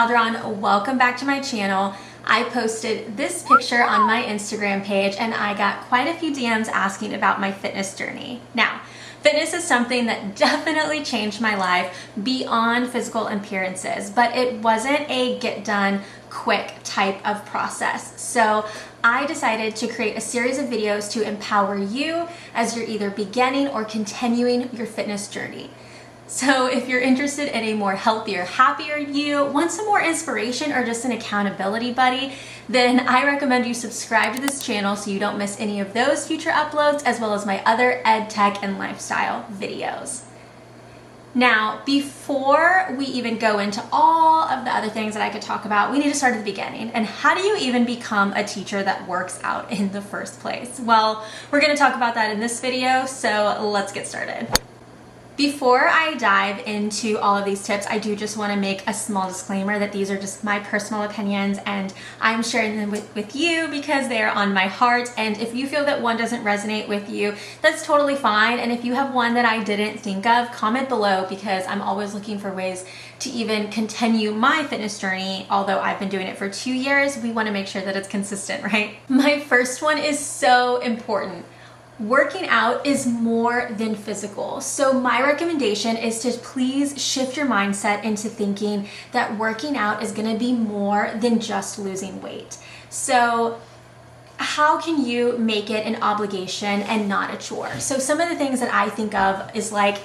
Calderon. Welcome back to my channel. I posted this picture on my Instagram page and I got quite a few DMs asking about my fitness journey. Now, fitness is something that definitely changed my life beyond physical appearances, but it wasn't a get done quick type of process. So I decided to create a series of videos to empower you as you're either beginning or continuing your fitness journey. So if you're interested in a more healthier, happier you, want some more inspiration or just an accountability buddy, then I recommend you subscribe to this channel so you don't miss any of those future uploads, as well as my other ed tech and lifestyle videos. Now, before we even go into all of the other things that I could talk about, we need to start at the beginning. And how do you even become a teacher that works out in the first place? Well, we're going to talk about that in this video, so let's get started. Before I dive into all of these tips, I do just want to make a small disclaimer that these are just my personal opinions and I'm sharing them with you because they are on my heart. And if you feel that one doesn't resonate with you, that's totally fine. And if you have one that I didn't think of, comment below because I'm always looking for ways to even continue my fitness journey. Although I've been doing it for 2 years, we want to make sure that it's consistent, right? My first one is so important. Working out is more than physical. So my recommendation is to please shift your mindset into thinking that working out is going to be more than just losing weight. So how can you make it an obligation and not a chore? So some of the things that I think of is like,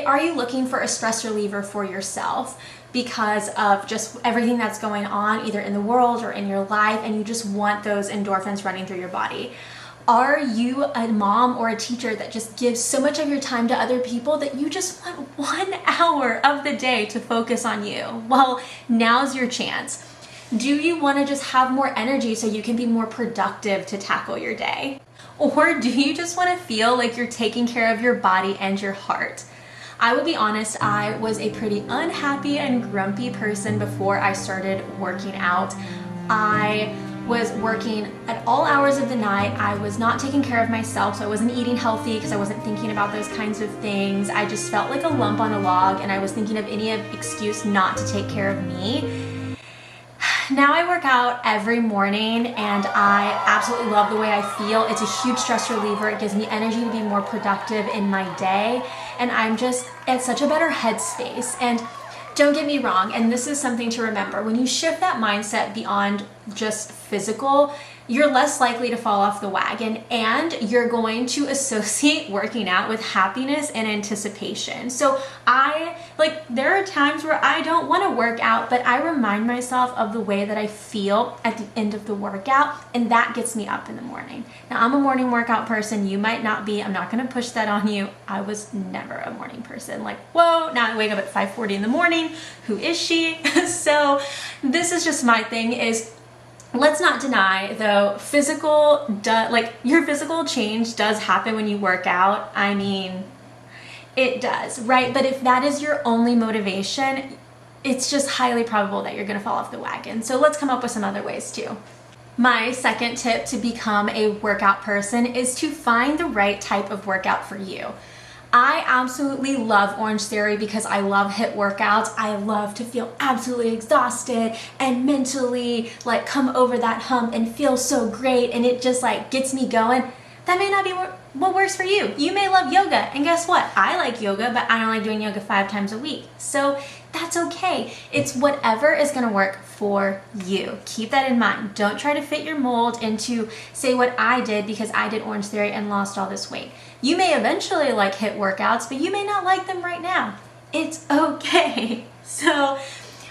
are you looking for a stress reliever for yourself because of just everything that's going on either in the world or in your life, and you just want those endorphins running through your body? Are you a mom or a teacher that just gives so much of your time to other people that you just want 1 hour of the day to focus on you? Well, now's your chance. Do you want to just have more energy so you can be more productive to tackle your day? Or do you just want to feel like you're taking care of your body and your heart? I will be honest, I was a pretty unhappy and grumpy person before I started working out. I was working at all hours of the night. I was not taking care of myself, so I wasn't eating healthy because I wasn't thinking about those kinds of things. I just felt like a lump on a log and I was thinking of any excuse not to take care of me. Now I work out every morning and I absolutely love the way I feel. It's a huge stress reliever. It gives me energy to be more productive in my day, and I'm just at such a better headspace. And don't get me wrong, and this is something to remember, when you shift that mindset beyond just physical, you're less likely to fall off the wagon and you're going to associate working out with happiness and anticipation. So there are times where I don't want to work out, but I remind myself of the way that I feel at the end of the workout, and that gets me up in the morning. Now, I'm a morning workout person. You might not be. I'm not going to push that on you. I was never a morning person. Like, whoa, now I wake up at 5:40 in the morning. Who is she? So this is just my thing is, let's not deny though, your physical change does happen when you work out. I mean, it does, right? But if that is your only motivation, it's just highly probable that you're going to fall off the wagon. So let's come up with some other ways too. My second tip to become a workout person is to find the right type of workout for you. I absolutely love Orange Theory because I love HIIT workouts. I love to feel absolutely exhausted and mentally come over that hump and feel so great, and it just gets me going. That may not be what works for you. You may love yoga, and guess what? I like yoga, but I don't like doing yoga 5 times a week. So that's okay. It's whatever is gonna work for you. Keep that in mind. Don't try to fit your mold into, say, what I did because I did Orange Theory and lost all this weight. You may eventually like HIIT workouts, but you may not like them right now. It's okay. So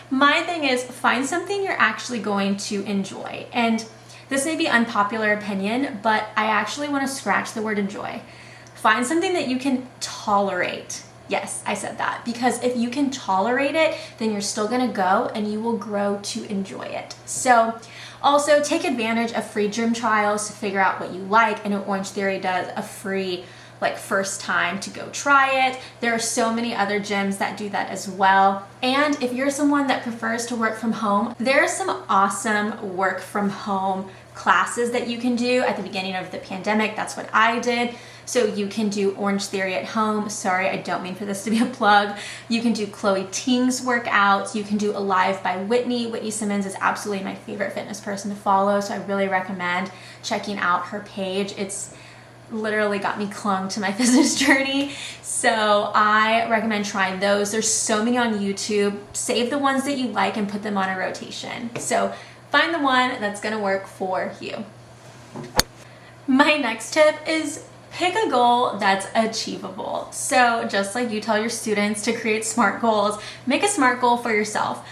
my thing is, find something you're actually going to enjoy. And this may be unpopular opinion, but I actually want to scratch the word enjoy. Find something that you can tolerate. Yes, I said that, because if you can tolerate it, then you're still gonna go and you will grow to enjoy it. So also take advantage of free gym trials to figure out what you like. I know Orange Theory does a free like first time to go try it. There are so many other gyms that do that as well. And if you're someone that prefers to work from home, there are some awesome work from home classes that you can do at the beginning of the pandemic. That's what I did. So you can do Orange Theory at home. Sorry, I don't mean for this to be a plug. You can do Chloe Ting's workouts. You can do Alive by Whitney. Whitney Simmons is absolutely my favorite fitness person to follow, so I really recommend checking out her page. It's literally got me clung to my fitness journey. So I recommend trying those. There's so many on YouTube. Save the ones that you like and put them on a rotation. So find the one that's gonna work for you. My next tip is pick a goal that's achievable. So just like you tell your students to create SMART goals, make a SMART goal for yourself.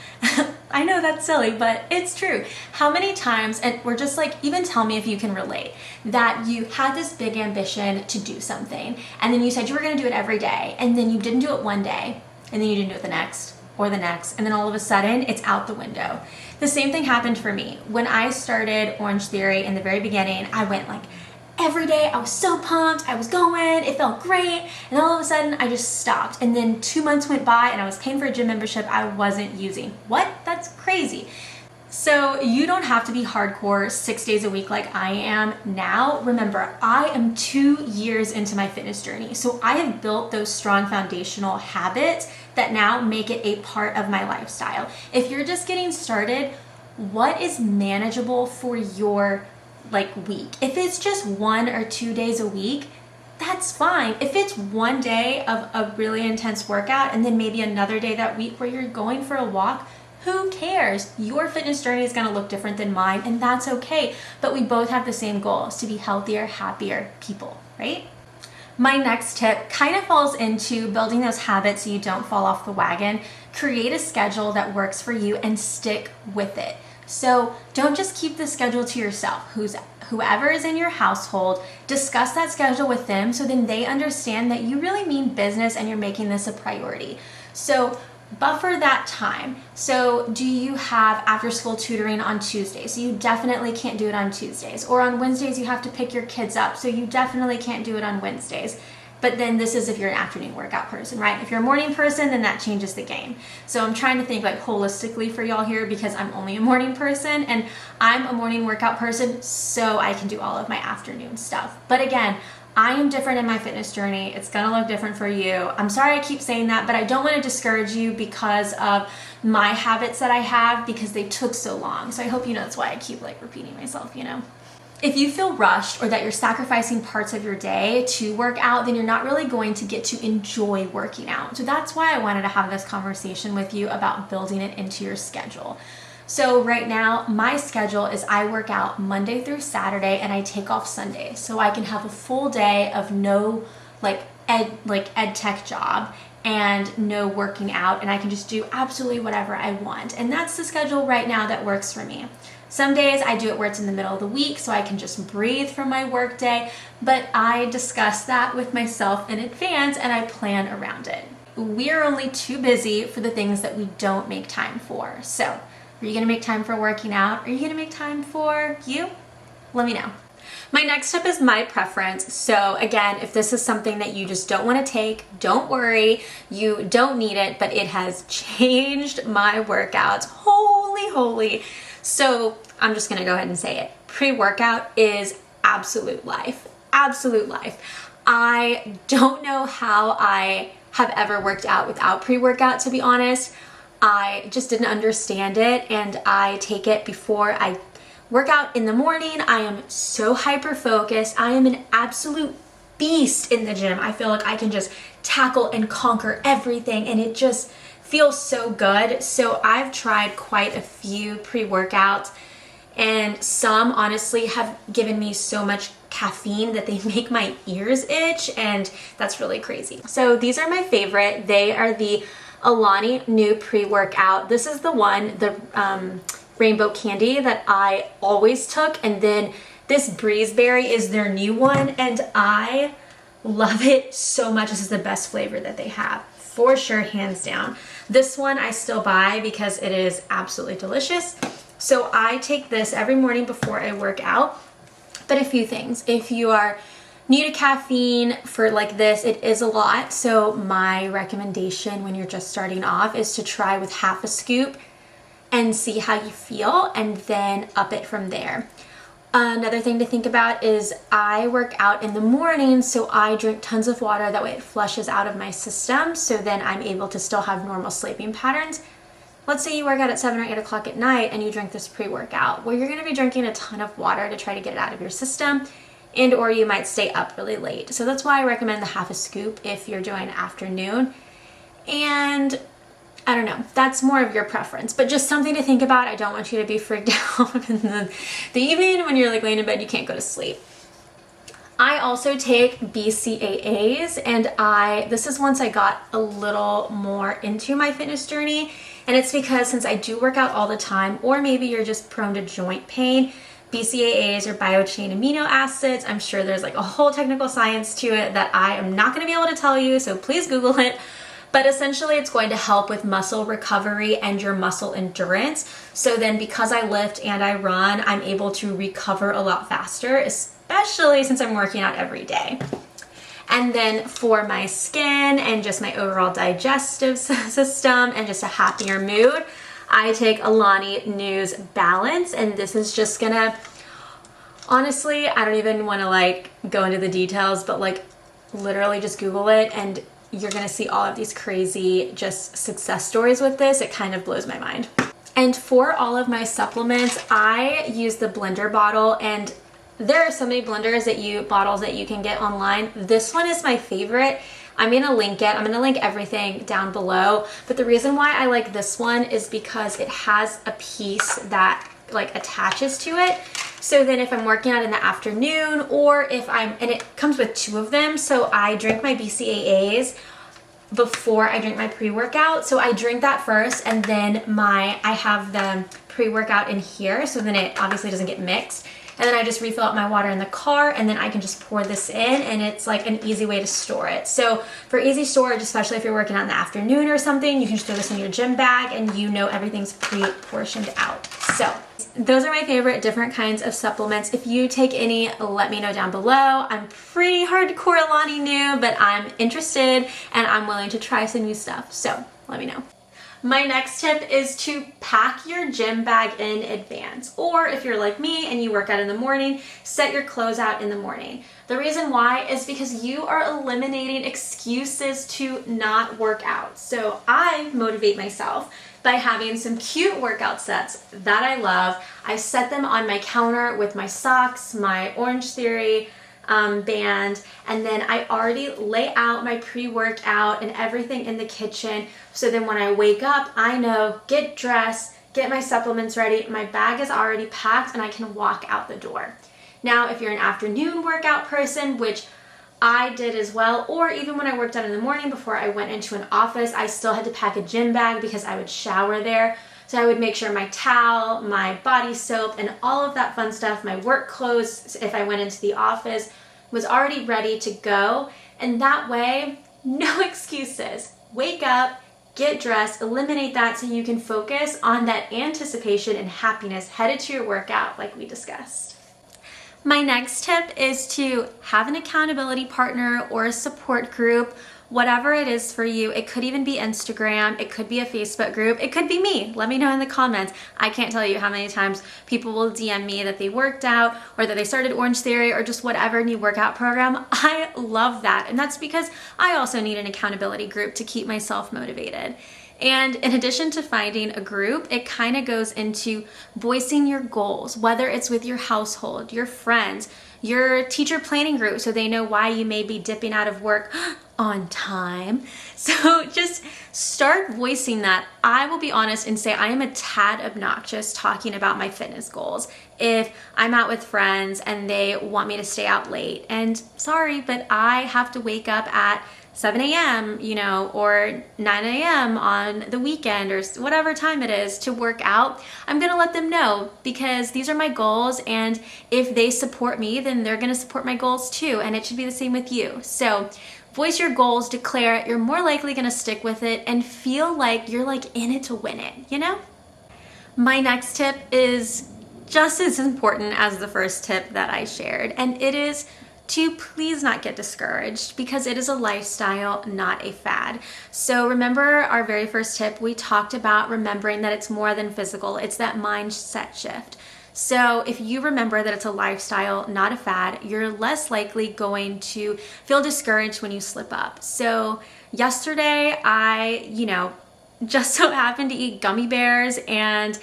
I know that's silly, but it's true. How many times, and we're just like, even tell me if you can relate, that you had this big ambition to do something, and then you said you were gonna do it every day, and then you didn't do it one day, and then you didn't do it the next, or the next, and then all of a sudden it's out the window. The same thing happened for me. When I started Orange Theory in the very beginning, I went like, every day I was so pumped, I was going, it felt great, and all of a sudden I just stopped. And then 2 months went by and I was paying for a gym membership I wasn't using. What? That's crazy. So you don't have to be hardcore 6 days a week like I am now. Remember, I am 2 years into my fitness journey. So I have built those strong foundational habits that now make it a part of my lifestyle. If you're just getting started, what is manageable for your week? If it's just 1 or 2 days a week, that's fine. If it's one day of a really intense workout and then maybe another day that week where you're going for a walk, who cares? Your fitness journey is going to look different than mine, and that's okay. But we both have the same goals, to be healthier, happier people, right? My next tip kind of falls into building those habits so you don't fall off the wagon. Create a schedule that works for you and stick with it. So don't just keep the schedule to yourself. Whoever is in your household, discuss that schedule with them so then they understand that you really mean business and you're making this a priority. So buffer that time. So do you have after school tutoring on Tuesdays? So you definitely can't do it on Tuesdays. Or on Wednesdays you have to pick your kids up, so you definitely can't do it on Wednesdays. But then this is if you're an afternoon workout person, right? If you're a morning person, then that changes the game. So I'm trying to think like holistically for y'all here because I'm only a morning person and I'm a morning workout person, so I can do all of my afternoon stuff. But again, I am different in my fitness journey. It's gonna look different for you. I'm sorry I keep saying that, but I don't wanna discourage you because of my habits that I have because they took so long. So I hope you know that's why I keep repeating myself, you know? If you feel rushed or that you're sacrificing parts of your day to work out, then you're not really going to get to enjoy working out. So that's why I wanted to have this conversation with you about building it into your schedule. So right now, my schedule is I work out Monday through Saturday and I take off Sunday. So I can have a full day of no ed tech job and no working out, and I can just do absolutely whatever I want. And that's the schedule right now that works for me. Some days I do it where it's in the middle of the week so I can just breathe from my work day, but I discuss that with myself in advance and I plan around it. We are only too busy for the things that we don't make time for. So, are you gonna make time for working out? Are you gonna make time for you? Let me know. My next step is my preference. So again, if this is something that you just don't want to take, don't worry. You don't need it, but it has changed my workouts. Holy. So I'm just going to go ahead and say it. Pre-workout is absolute life. Absolute life. I don't know how I have ever worked out without pre-workout, to be honest. I just didn't understand it, and I take it before I work out in the morning. I am so hyper-focused. I am an absolute beast in the gym. I feel like I can just tackle and conquer everything, and it just feels so good. So I've tried quite a few pre-workouts, and some honestly have given me so much caffeine that they make my ears itch, and that's really crazy. So these are my favorite. They are the Alani Nu pre-workout. This is the one, the rainbow candy, that I always took, and then this Breezeberry is their new one, and I love it so much. This is the best flavor that they have, for sure, hands down. This one I still buy because it is absolutely delicious. So I take this every morning before I work out. But a few things: if you are New to caffeine for like this, it is a lot. So my recommendation when you're just starting off is to try with half a scoop and see how you feel and then up it from there. Another thing to think about is I work out in the morning, so I drink tons of water. That way it flushes out of my system, so then I'm able to still have normal sleeping patterns. Let's say you work out at 7 or 8 o'clock at night and you drink this pre-workout. Well, you're gonna be drinking a ton of water to try to get it out of your system, and or you might stay up really late. So that's why I recommend the half a scoop if you're doing afternoon. And I don't know, that's more of your preference, but just something to think about. I don't want you to be freaked out in the evening when you're like laying in bed, you can't go to sleep. I also take BCAAs, and this is once I got a little more into my fitness journey, and it's because since I do work out all the time, or maybe you're just prone to joint pain, BCAAs are biochain amino acids. I'm sure there's like a whole technical science to it that I am not going to be able to tell you, so please Google it. But essentially it's going to help with muscle recovery and your muscle endurance. So then because I lift and I run, I'm able to recover a lot faster, especially since I'm working out every day. And then for my skin and just my overall digestive system and just a happier mood, I take Alani Nu's Balance, and this is just gonna, honestly, I don't even want to like go into the details, but like literally just Google it and you're gonna see all of these crazy just success stories with this. It kind of blows my mind. And for all of my supplements, I use the blender bottle, and there are so many bottles that you can get online. This one is my favorite. I'm gonna link it. I'm gonna link everything down below. But the reason why I like this one is because it has a piece that like attaches to it. So then if I'm working out in the afternoon, or if and it comes with 2 of them. So I drink my BCAAs before I drink my pre-workout. So I drink that first, and then I have the pre-workout in here. So then it obviously doesn't get mixed. And then I just refill up my water in the car, and then I can just pour this in, and it's like an easy way to store it. So for easy storage, especially if you're working out in the afternoon or something, you can just throw this in your gym bag and you know everything's pre-portioned out. So those are my favorite different kinds of supplements. If you take any, let me know down below. I'm pretty hardcore Alani Nu, but I'm interested and I'm willing to try some new stuff. So let me know. My next tip is to pack your gym bag in advance, or if you're like me and you work out in the morning, set your clothes out in the morning. The reason why is because you are eliminating excuses to not work out. So I motivate myself by having some cute workout sets that I love. I set them on my counter with my socks, my Orange Theory band, and then I already lay out my pre-workout and everything in the kitchen. So then when I wake up, I know, get dressed, get my supplements ready, my bag is already packed, and I can walk out the door. Now, if you're an afternoon workout person, which I did as well, or even when I worked out in the morning before I went into an office, I still had to pack a gym bag because I would shower there. So I would make sure my towel, my body soap, and all of that fun stuff, my work clothes, if I went into the office, was already ready to go. And that way, no excuses. Wake up, get dressed, eliminate that so you can focus on that anticipation and happiness headed to your workout like we discussed. My next tip is to have an accountability partner or a support group. Whatever it is for you. It could even be Instagram, it could be a Facebook group, it could be me. Let me know in the comments. I can't tell you how many times people will DM me that they worked out or that they started Orange Theory or just whatever new workout program. I love that, and that's because I also need an accountability group to keep myself motivated. And in addition to finding a group, it kind of goes into voicing your goals, whether it's with your household, your friends, your teacher planning group, so they know why you may be dipping out of work on time. So just start voicing that. I will be honest and say I am a tad obnoxious talking about my fitness goals. If I'm out with friends and they want me to stay out late, and sorry, but I have to wake up at 7 a.m., or 9 a.m. on the weekend or whatever time it is to work out, I'm gonna let them know because these are my goals, and if they support me, then they're gonna support my goals too, and it should be the same with you. So voice your goals, declare it, you're more likely gonna stick with it and feel like you're in it to win it, My next tip is just as important as the first tip that I shared, and it is to please not get discouraged because it is a lifestyle, not a fad. So remember our very first tip, we talked about remembering that it's more than physical, it's that mindset shift. So if you remember that it's a lifestyle, not a fad, you're less likely going to feel discouraged when you slip up. So yesterday I, just so happened to eat gummy bears, and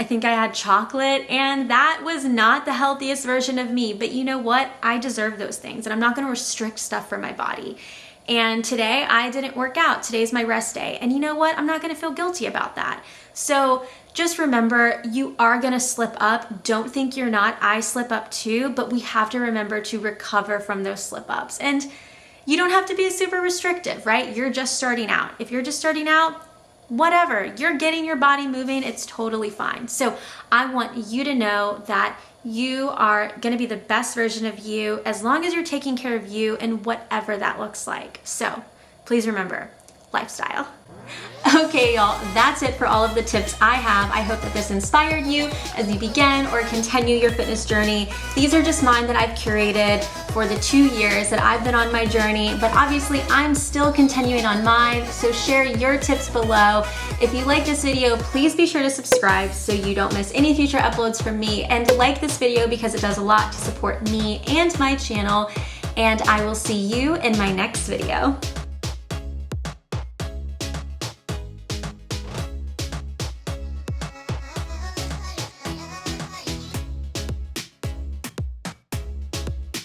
I think I had chocolate, and that was not the healthiest version of me. But you know what? I deserve those things, and I'm not going to restrict stuff for my body. And today I didn't work out. Today's my rest day. And you know what? I'm not going to feel guilty about that. So just remember, you are going to slip up. Don't think you're not. I slip up too, but we have to remember to recover from those slip ups. And you don't have to be super restrictive, right? You're just starting out. If you're just starting out, whatever, you're getting your body moving, it's totally fine. So I want you to know that you are going to be the best version of you as long as you're taking care of you and whatever that looks like. So please remember, lifestyle. Okay, y'all, that's it for all of the tips I have. I hope that this inspired you as you begin or continue your fitness journey. These are just mine that I've curated for the 2 years that I've been on my journey, but obviously I'm still continuing on mine, so share your tips below. If you like this video, please be sure to subscribe so you don't miss any future uploads from me, and like this video because it does a lot to support me and my channel, and I will see you in my next video.